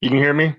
You can hear me?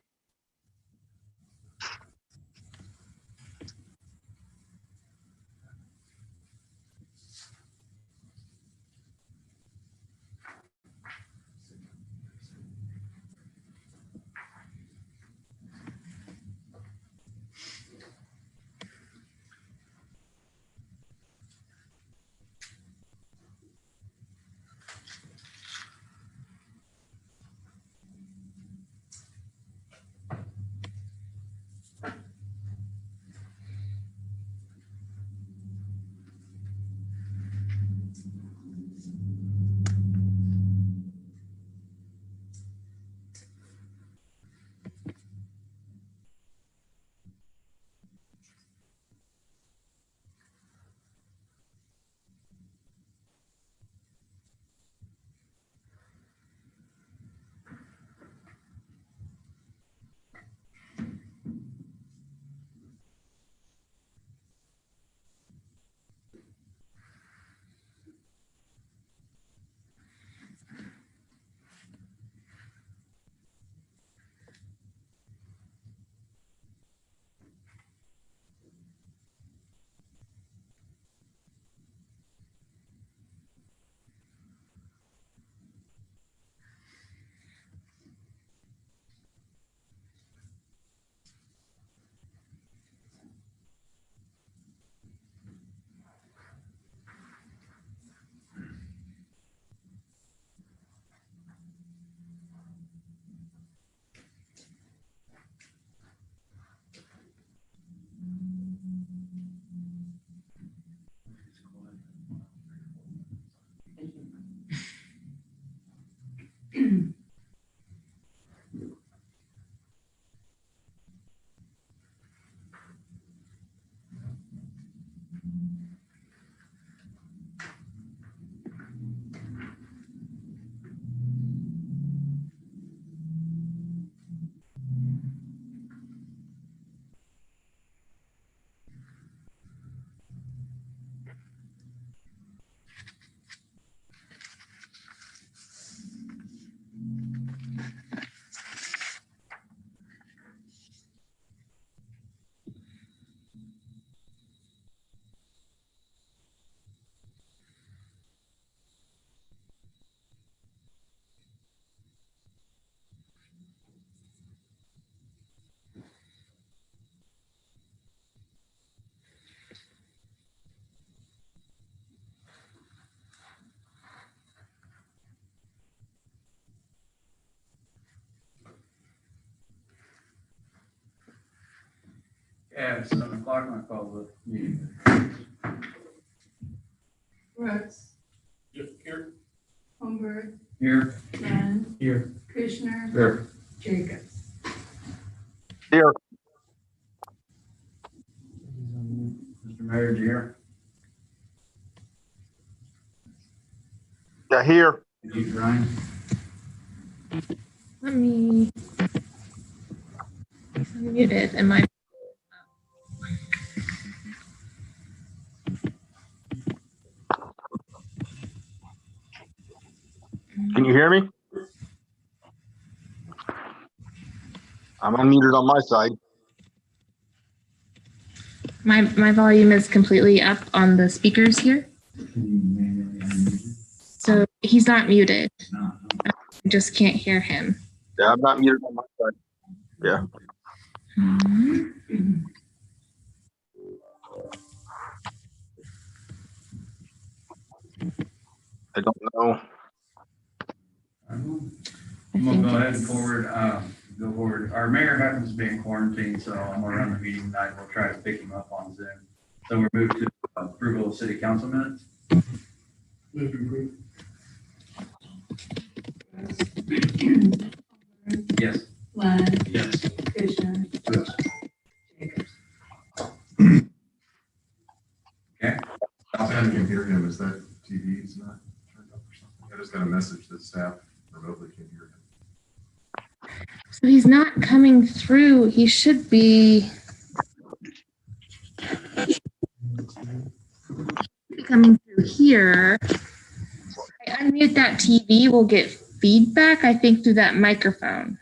Yeah, it's 7 o'clock when I call the meeting. Brooks, Here. Holmberg, Here. Glenn, Here. Kushner, Here. Jacobs. Here. Mr. Mayor, here. Yeah, here. Chief Ryan. Let me unmute it. Am I? Can you hear me? I'm unmuted on my side. My volume is completely up on the speakers here. So he's not muted. I just can't hear him. Yeah, I'm not muted on my side. Yeah. I don't know. I'm gonna go ahead and go forward. Our mayor happens to be in quarantine, so I'm gonna run the meeting tonight. We'll try to pick him up on Zoom. So we're moved to approval of city council minutes. Brooks, Yes. Glenn, Yes. Kushner, Yes. Jacobs. Okay. I can hear him. Is that TV's not turned up or something? just got a message that staff remotely can hear him. So he's not coming through. He should be coming through here. I unmute that TV. We'll get feedback, I think, through that microphone.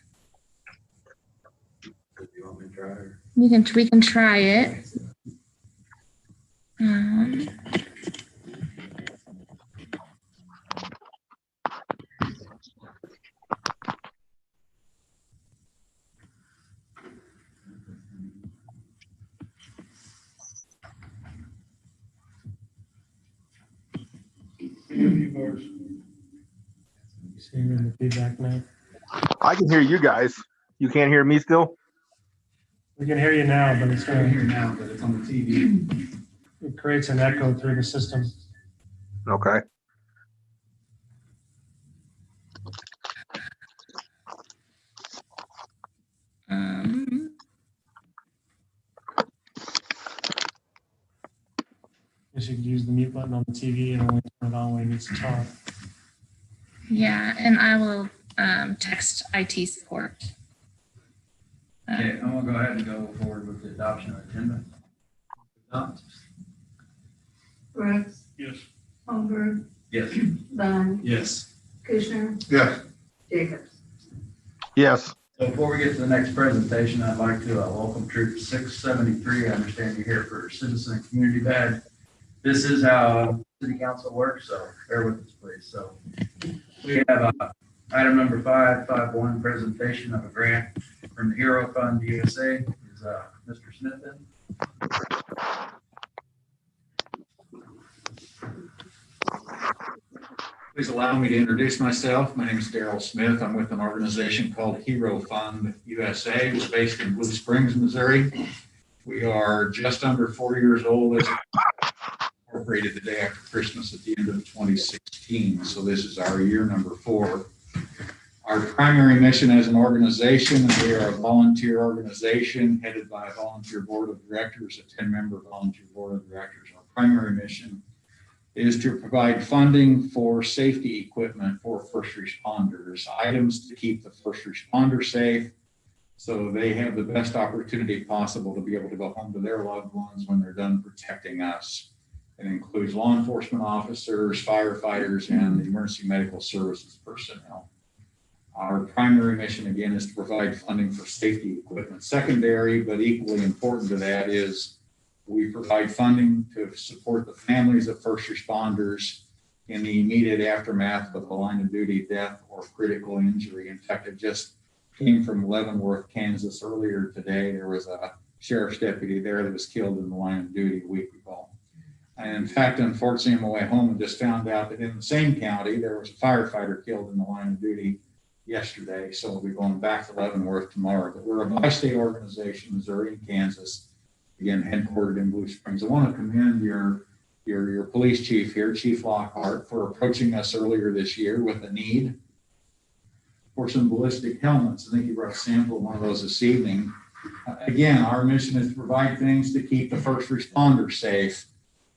Do you want me to try or? We can try it. You see you're in the feedback now? I can hear you guys. You can't hear me still? We can hear you now, but it's I'm going here now, but it's on the TV. it creates an echo through the system. Okay. Guess you could use the mute button on the TV and only turn it on when it needs to talk. Yeah, and I will text IT support. Okay, I'm gonna go ahead and go forward with the adoption of the agenda. Adopt. Brooks, Yes. Holmberg, Yes. Vaughn, Yes. Kushner, Yes. Jacobs. Yes. So before we get to the next presentation, I'd like to welcome Troop 673. I understand you're here for Citizen and Community Badge. This is how city council works, so bear with us, please. So we have item number 551, presentation of a grant from the Hero Fund USA. Is Mr. Smith in? Please allow me to introduce myself. My name is Daryl Smith. I'm with an organization called Hero Fund USA. We're based in Blue Springs, Missouri. We are just under 4 years old, as incorporated the day after Christmas at the end of 2016. So this is our year number 4. Our primary mission as an organization, and we are a volunteer organization headed by a volunteer board of directors, a 10-member volunteer board of directors. Our primary mission is to provide funding for safety equipment for first responders, items to keep the first responder safe so they have the best opportunity possible to be able to go home to their loved ones when they're done protecting us. It includes law enforcement officers, firefighters, and emergency medical services personnel. Our primary mission, again, is to provide funding for safety equipment. Secondary, but equally important to that, is we provide funding to support the families of first responders in the immediate aftermath of a line of duty death or critical injury. In fact, it just came from Leavenworth, Kansas earlier today. There was a sheriff's deputy there that was killed in the line of duty a week ago. And in fact, unfortunately, on my way home, I just found out that in the same county, there was a firefighter killed in the line of duty yesterday. So we'll be going back to Leavenworth tomorrow. But we're a bi-state organization, Missouri and Kansas, again, headquartered in Blue Springs. I want to commend your police chief here, Chief Lockhart, for approaching us earlier this year with a need for some ballistic helmets. I think you brought a sample of one of those this evening. Again, our mission is to provide things to keep the first responder safe.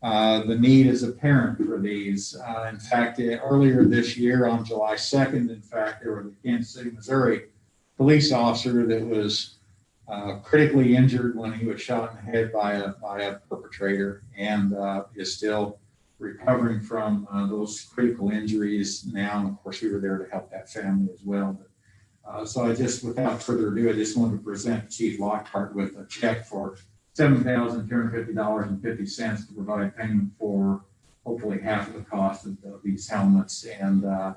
The need is apparent for these. In fact, earlier this year on July 2nd, in fact, there was a Kansas City, Missouri police officer that was critically injured when he was shot in the head by a perpetrator, and is still recovering from those critical injuries now. And of course, we were there to help that family as well. But, so I just, without further ado, I just wanted to present Chief Lockhart with a check for $7,250.50 to provide payment for hopefully half of the cost of these helmets. And I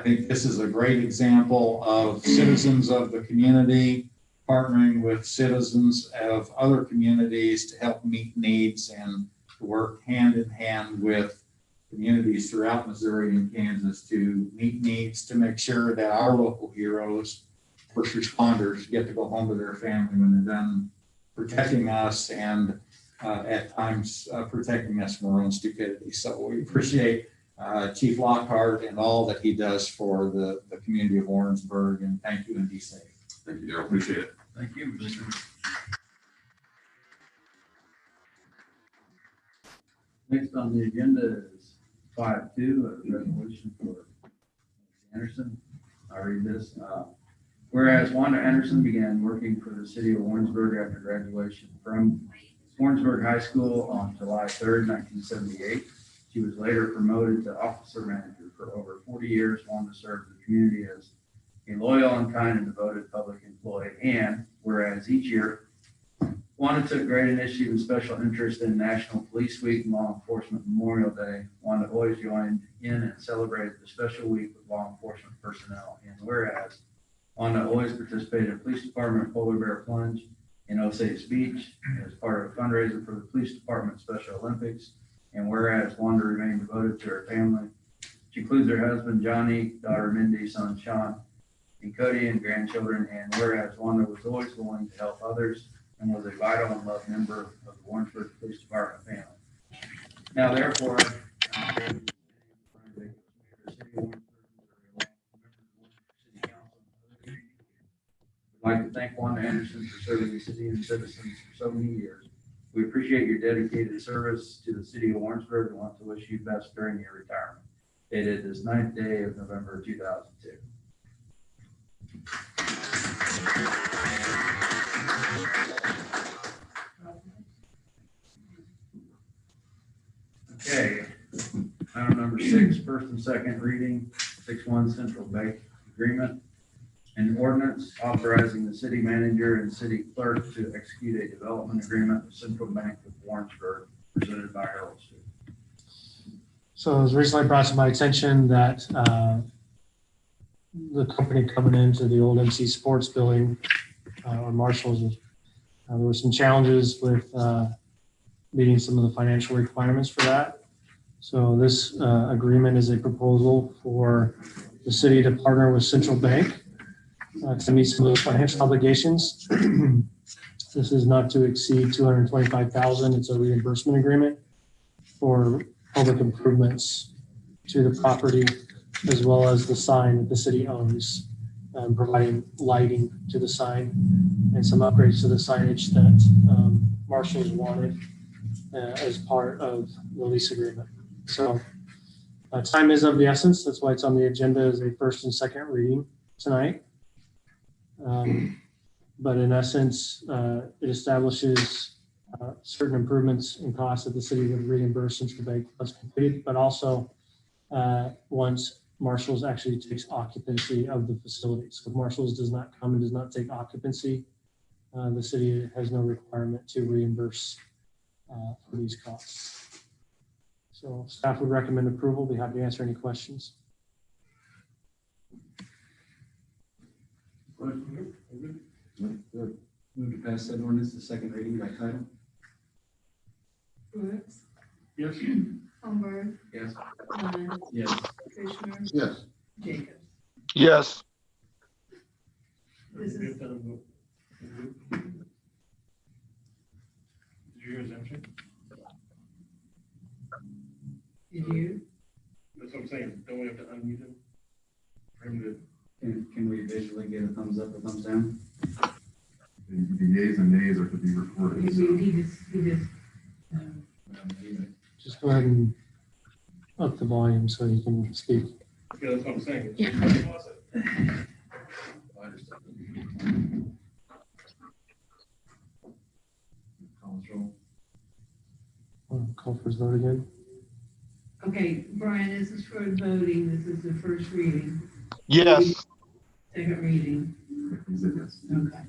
think this is a great example of citizens of the community partnering with citizens of other communities to help meet needs and to work hand in hand with communities throughout Missouri and Kansas to meet needs, to make sure that our local heroes, first responders, get to go home to their family when they're done protecting us, and at times protecting us from our own stupidity. So we appreciate Chief Lockhart and all that he does for the community of Warrensburg, and thank you, and be safe. Thank you, Daryl. Appreciate it. Thank you, Mr. Next on the agenda is 5.2, a resolution for Anderson. I'll read this. Whereas Wanda Anderson began working for the city of Warrensburg after graduation from Warrensburg High School on July 3rd, 1978. She was later promoted to officer manager. For over 40 years, Wanda served the community as a loyal and kind and devoted public employee. And whereas each year, Wanda took great initiative and special interest in National Police Week and Law Enforcement Memorial Day. Wanda always joined in and celebrated the special week with law enforcement personnel. And whereas Wanda always participated in Police Department Polar Bear Plunge in Osage Beach as part of a fundraiser for the Police Department Special Olympics. And whereas Wanda remained devoted to her family, which includes her husband, Johnny, daughter, Mindy, son, Sean, and Cody, and grandchildren. And whereas Wanda was always willing to help others and was a vital and loved member of the Warrensburg Police Department family. Now, therefore, I'd like to thank Wanda Anderson for serving the city and citizens for so many years. We appreciate your dedicated service to the city of Warrensburg and want to wish you best during your retirement. Dated this 9th day of November 2002. Okay, item number 6, first and second reading, 6-1 Central Bank Agreement. An ordinance authorizing the city manager and city clerk to execute a development agreement with Central Bank of Warrensburg, presented by Harold Stewart. So it was recently brought to my attention that the company coming into the old MC Sports building, or Marshall's, there were some challenges with meeting some of the financial requirements for that. So this agreement is a proposal for the city to partner with Central Bank to meet some of those financial obligations. This is not to exceed $225,000. It's a reimbursement agreement for public improvements to the property, as well as the sign that the city owns, providing lighting to the sign and some upgrades to the signage that Marshall's wanted as part of the lease agreement. So time is of the essence. That's why it's on the agenda as a first and second reading tonight. But in essence, it establishes certain improvements in costs that the city would reimburse since the bank was completed, but also once Marshall's actually takes occupancy of the facility. So if Marshall's does not come and does not take occupancy, the city has no requirement to reimburse for these costs. So staff would recommend approval. Be happy to answer any questions. Move to pass said ordinance to second reading by title. Brooks. Yes. Holmberg. Yes. Lund. Yes. Fisher. Yes. Jacobs. Yes. This is, Did you hear his answer? did you? That's what I'm saying. Don't we have to unmute him? For him to. Can we visually get a thumbs up or thumbs down? The yeas and nays are to be recorded. He So just, Just go ahead and up the volume so you can speak. Yeah, that's what I'm saying. Yeah. Call this roll. Call for his vote again. okay, Brian, this is for voting. This is the first reading, Yes. second reading. he said yes. Okay.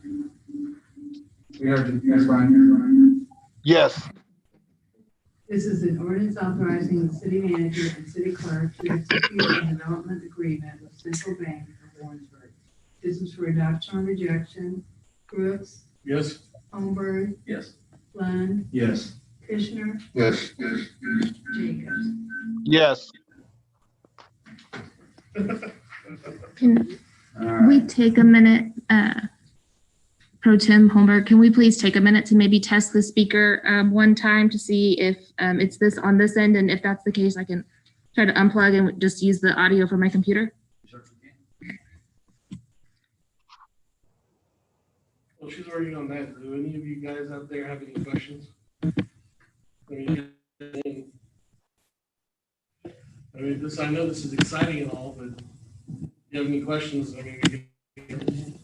We heard you. Yes, Brian. Yes. This is an ordinance authorizing the city manager and city clerk to execute a development agreement with Central Bank of Warrensburg. This is for adoption or rejection. Brooks. Yes. Holmberg. Yes. Lund. Yes. Kushner. Yes. Jacobs. Yes. Can All right. we take a minute, Pro Tem Holmberg, can we please take a minute to maybe test the speaker one time to see if it's this on this end? And if that's the case, I can try to unplug and just use the audio from my computer. Well, she's already on that. Do any of you guys out there have any questions? I know this is exciting and all, but you have any questions, I mean, we can.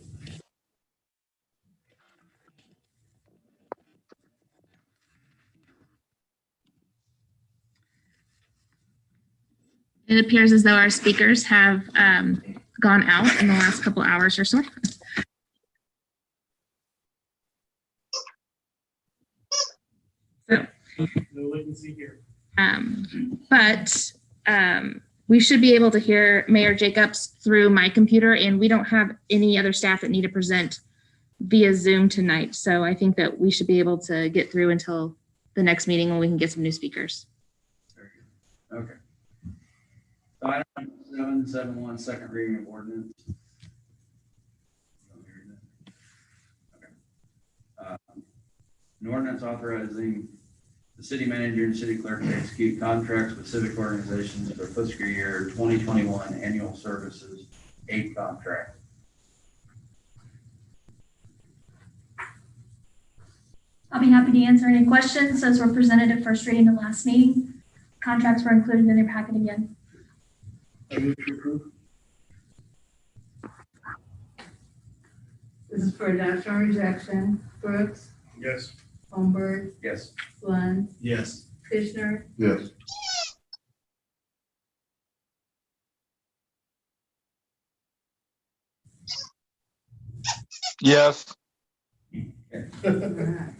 It appears as though our speakers have gone out in the last couple hours or so. So, No latency here. but we should be able to hear Mayor Jacobs through my computer, and we don't have any other staff that need to present via Zoom tonight. So I think that we should be able to get through until the next meeting when we can get some new speakers. Okay. So item 771, second reading of ordinance. Okay. An ordinance authorizing the city manager and city clerk to execute contracts with civic organizations for fiscal year 2021 annual services, 8 contract. I'll be happy to answer any questions. Those were presented at first reading the last meeting. Contracts were included in your packet again. I move to approve. This is for adoption or rejection. Brooks, Yes. Holmberg, Yes. Lund, Yes. Kushner, Yes. Yes. Alright.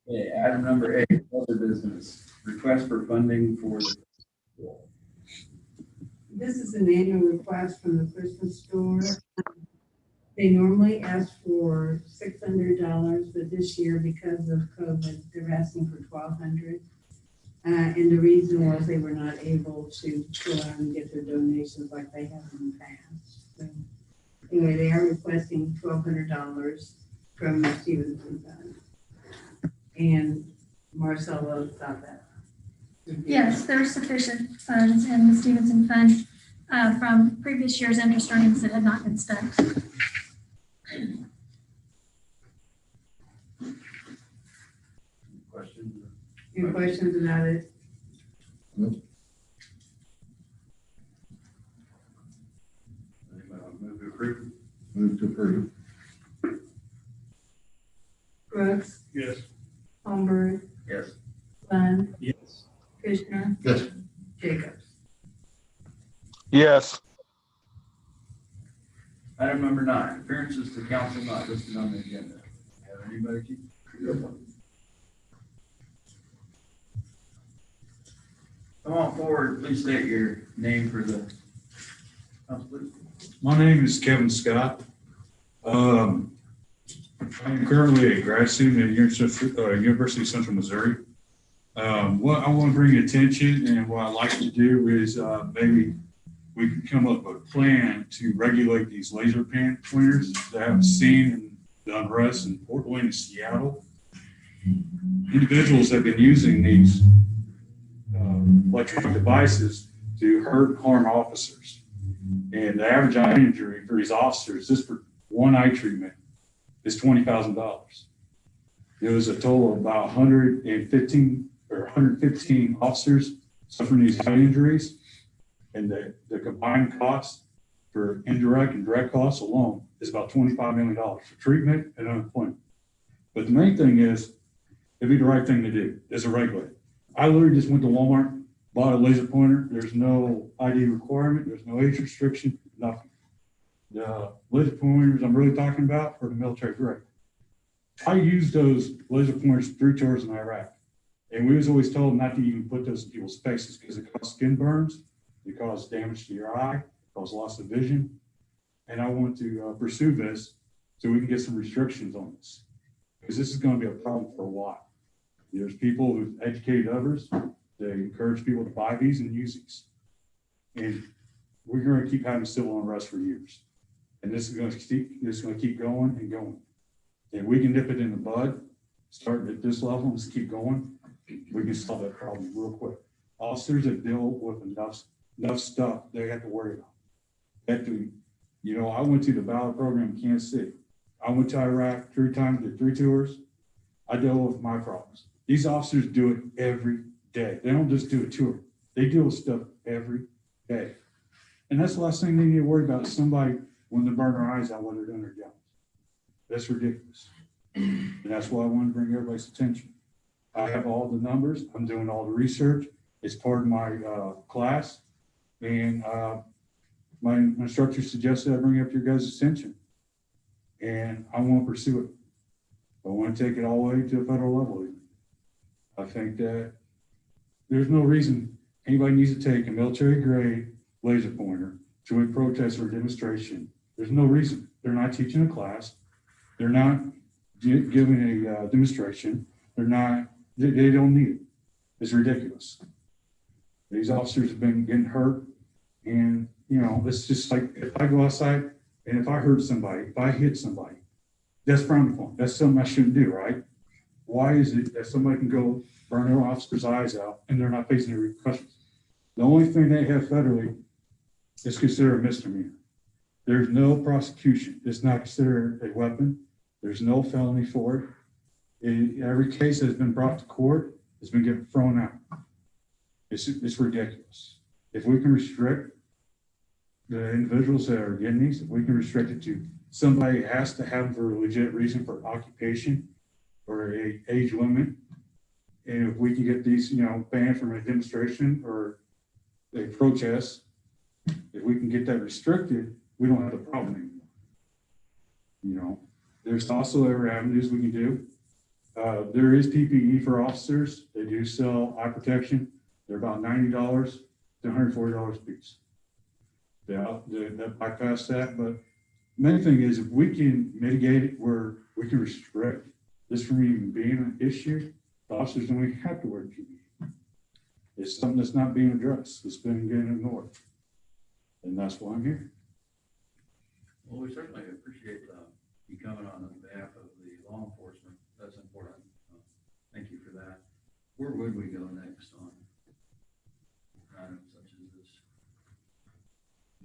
Okay, item number 8, other business, request for funding for the This is an annual request from the Christmas store. They normally ask for $600, but this year, because of COVID, they're asking for $1,200. And the reason was they were not able to go out and get their donations like they have in the past. So anyway, they are requesting $1,200 from the Stevenson Fund. And Marcelo thought that. would be- Yes, there are sufficient funds in the Stevenson Fund from previous year's interest earnings that had not been spent. questions. Any questions about it? Anybody want to move to approve? Move to approve. Brooks, Yes. Holmberg, Yes. Lund, Yes. Kushner, Yes. Jacobs. Yes. Item number 9, appearances to council not listed on the agenda. Have anybody keep? Come on forward, please state your name for the council, please. My name is Kevin Scott. I'm currently a grad student at University of Central Missouri. What I want to bring attention and what I'd like to do is maybe we can come up with a plan to regulate these laser pointers that I've seen in the unrest in Portland and Seattle. Individuals have been using these electronic devices to hurt, harm officers. And the average eye injury for these officers, just for one eye treatment, is $20,000. There was a total of about 115 officers suffering these eye injuries. And the combined cost for indirect and direct costs alone is about $25 million for treatment and unemployment. But the main thing is, it'd be the right thing to do as a regulator. I literally just went to Walmart, bought a laser pointer. There's no ID requirement. There's no age restriction, nothing. The laser pointers I'm really talking about are the military grade. I used those laser pointers 3 tours in Iraq. And we was always told not to even put those in people's faces because it causes skin burns, it causes damage to your eye, it causes loss of vision. And I want to pursue this so we can get some restrictions on this, because this is going to be a problem for a while. There's people who've educated others. They encourage people to buy these and use these. And we're going to keep having civil unrest for years. And this is going to keep going and going. And we can nip it in the bud, starting at this level, and just keep going. We can solve that problem real quick. Officers that deal with enough stuff they have to worry about. I went to the ballot program in Kansas City. I went to Iraq 3 times, did 3 tours. I deal with my problems. These officers do it every day. They don't just do a tour. They deal with stuff every day. And that's the last thing they need to worry about, is somebody when they burn their eyes out while they're doing their jobs. That's ridiculous. And that's why I want to bring everybody's attention. I have all the numbers. I'm doing all the research. It's part of my class. And my instructor suggested I bring it up to your guys' attention. And I want to pursue it. I want to take it all the way to a federal level. Even. I think that there's no reason anybody needs to take a military grade laser pointer to a protest or demonstration. There's no reason. They're not teaching a class. They're not giving a demonstration. They're not, they don't need it. It's ridiculous. These officers have been getting hurt. And, you know, it's just like, if I go outside and if I hurt somebody, if I hit somebody, that's frowned upon. That's something I shouldn't do, right? Why is it that somebody can go burn their officer's eyes out and they're not facing any repercussions? The only thing they have federally is considered a misdemeanor. There's no prosecution. It's not considered a weapon. There's no felony for it. Every case that has been brought to court has been getting thrown out. It's ridiculous. If we can restrict the individuals that are getting these, if we can restrict it to somebody has to have for a legit reason for occupation or a age limit, and if we can get these, you know, banned from a demonstration or a protest, if we can get that restricted, we don't have a problem anymore. You know, there's also other avenues we can do. There is PPE for officers. They do sell eye protection. They're about $90 to $140 a piece. That bypass that, but main thing is if we can mitigate it where we can restrict this from even being an issue, the officers don't even have to wear PPE. It's something that's not being addressed. It's been getting ignored. And that's why I'm here. Well, we certainly appreciate you coming on behalf of the law enforcement. That's important. Thank you for that. Where would we go next on items such as this?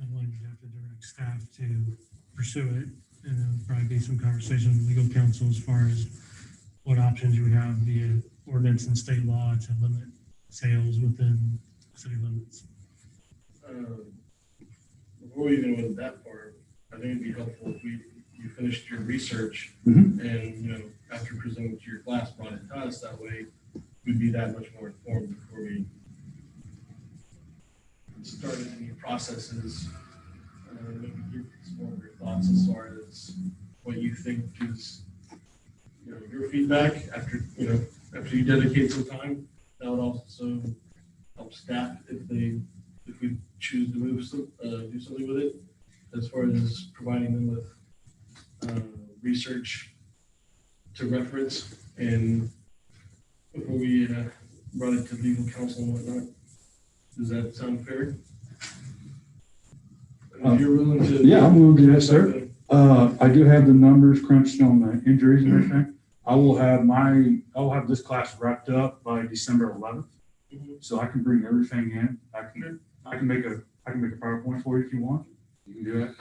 And when you have to direct staff to pursue it, and there'll probably be some conversation with legal counsel as far as what options you would have via ordinance and state law to limit sales within city limits. Before we even went that far, I think it'd be helpful if you finished your research Mhm. and, you know, after presenting to your class, brought it to us. That way we'd be that much more informed before we started any processes. Maybe give some more of your thoughts as far as what you think is, you know, your feedback after you dedicate some time. That would also help staff if we choose to do something with it, as far as providing them with research to reference and before we brought it to legal counsel and whatnot. Does that sound fair? If you're willing to. Yeah, I'm willing to do that, sir. I do have the numbers crunched on the injuries and everything. I'll have this class wrapped up by December 11th. So I can bring everything in. I can make a PowerPoint for you if you want. You can do that.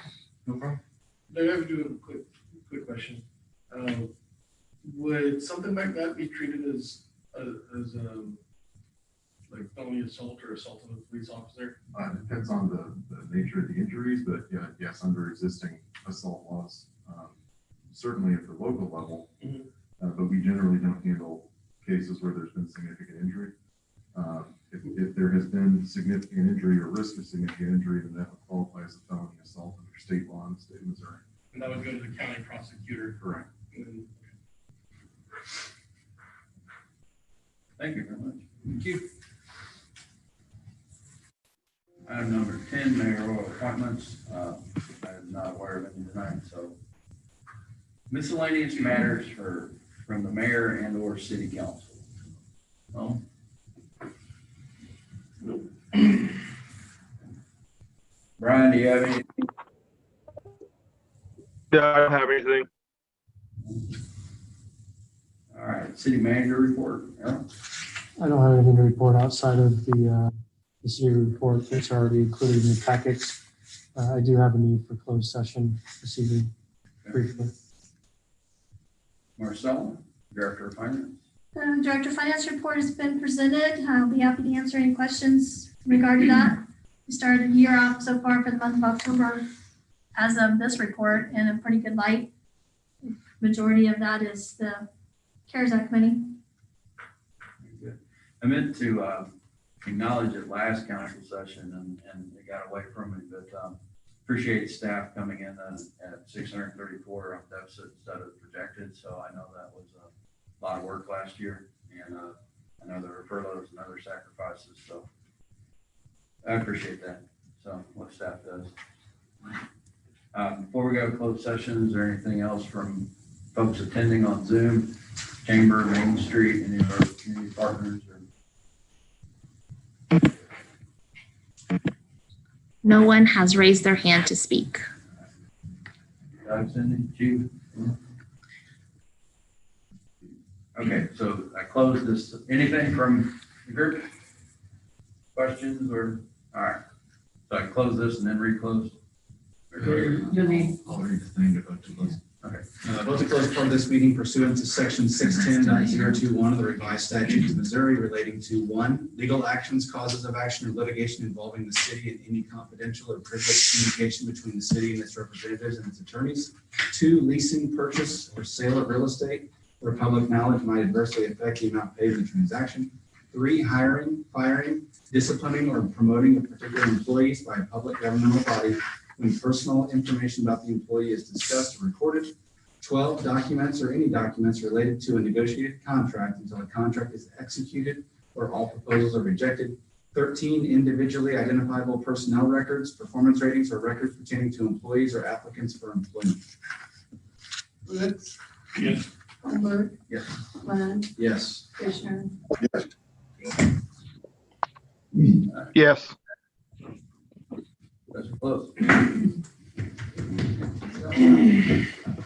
No problem. I have to do a quick question. Would something like that be treated as like felony assault or assault of a police officer? It depends on the nature of the injuries, but yeah, yes, under existing assault laws, certainly at the local level, but we generally don't handle cases where there's been significant injury. If there has been significant injury or risk of significant injury, then that would qualify as a felony assault under state law in the state of Missouri. And that would go to the county prosecutor. Correct. Thank you very much. Thank you. Item number 10, mayoral appointments. I'm not aware of any tonight, so miscellaneous matters from the mayor and or city council. No? Brian, do you have anything? Yeah, I don't have anything. All right, city manager report. Errol? I don't have anything to report outside of the city report that's already included in the packets. I do have a need for closed session this evening, briefly. Marcella, Director of Finance. The Director of Finance report has been presented. I'll be happy to answer any questions regarding that. We started the year off so far for the month of October, as of this report, in a pretty good light. Majority of that is the CARES Act money. I meant to acknowledge at last council session, and it got away from me, but appreciate staff coming in at 634 on deficit instead of projected. So I know that was a lot of work last year, and I know there were furloughs and other sacrifices. So I appreciate that. So what staff does. Before we go to closed session, is there anything else from folks attending on Zoom, Chamber, Main Street, any of our community partners? No one has raised their hand to speak. Doug, Cindy, Chief? Okay, so I close this. Anything from the group? Questions or, all right. So I close this and then reclose? You'll need, I'll read the thing about to close. Okay. Vote to close part of this meeting pursuant to section 610.021 of the revised statutes of Missouri relating to 1, legal actions, causes of action, or litigation involving the city and any confidential or privileged communication between the city and its representatives and its attorneys. 2, leasing, purchase, or sale of real estate where public knowledge might adversely affect the amount paid in the transaction. 3, hiring, firing, disciplining, or promoting of particular employees by a public governmental body when personal information about the employee is discussed or recorded. 12, documents or any documents related to a negotiated contract until a contract is executed or all proposals are rejected. 13, individually identifiable personnel records, performance ratings, or records pertaining to employees or applicants for employment. Brooks, Yes. Holbert, Yes. Glenn, Yes. Fisher. Yes. That's close.